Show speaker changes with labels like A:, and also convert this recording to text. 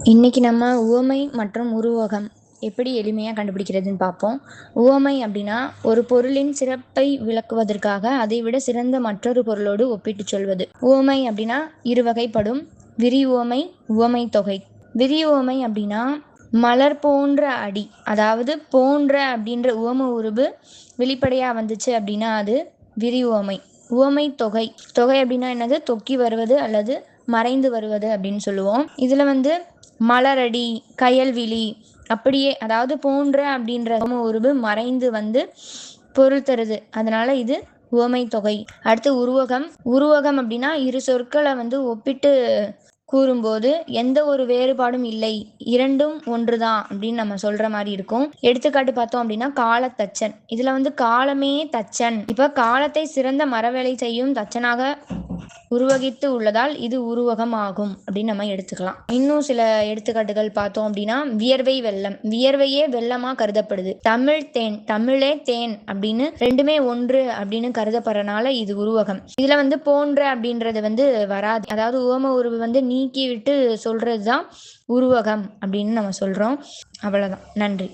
A: இன்னைக்கு நம்ம உவமை மற்றும் உருவகம் எப்படி எளிமையாக கண்டுபிடிக்கிறதுன்னு பார்ப்போம். உவமை அப்படின்னா ஒரு பொருளின் சிறப்பை விளக்குவதற்காக அதை விட சிறந்த மற்றொரு பொருளோடு ஒப்பிட்டு சொல்வது. உவமை அப்படின்னா இரு வகைப்படும். விரிவுவமை, உவமை தொகை. விரிவுவமை அப்படின்னா மலர் போன்ற அடி, அதாவது போன்ற அப்படின்ற உவம உருபு வெளிப்படையாக வந்துச்சு அப்படின்னா அது விரிவுவமை. உவமை தொகை. தொகை அப்படின்னா என்னது? தொக்கி வருவது அல்லது மறைந்து வருவது அப்படின்னு சொல்லுவோம். இதில் மலரடி, கயல்விழி அப்படியே, அதாவது போன்ற அப்படின்ற உருவு மறைந்து பொருள் தருது. அதனால இது உவமை தொகை. அடுத்து உருவகம். உருவகம் அப்படின்னா இரு சொற்களை ஒப்பிட்டு கூறும்போது எந்த ஒரு வேறுபாடும் இல்லை, இரண்டும் ஒன்றுதான் அப்படின்னு நம்ம சொல்ற மாதிரி இருக்கும். எடுத்துக்காட்டு பார்த்தோம் அப்படின்னா காலத்தச்சன். இதுல காலமே தச்சன். இப்ப காலத்தை சிறந்த மரவேலை செய்யும் தச்சனாக உருவகித்து உள்ளதால் இது உருவகம் ஆகும் அப்படின்னு நம்ம எடுத்துக்கலாம். இன்னும் சில எடுத்துக்காட்டுகள் பார்த்தோம் அப்படின்னா வியர்வை வெள்ளம். வியர்வையே வெள்ளமா கருதப்படுது. தமிழ் தேன். தமிழே தேன் அப்படின்னு ரெண்டுமே ஒன்று அப்படின்னு கருதப்படுறதுனால இது உருவகம். இதுல போன்ற அப்படின்றது வராது. அதாவது உவம உருவு நீக்கி விட்டு சொல்றதுதான் உருவகம் அப்படின்னு நம்ம சொல்றோம். அவ்வளவுதான். நன்றி.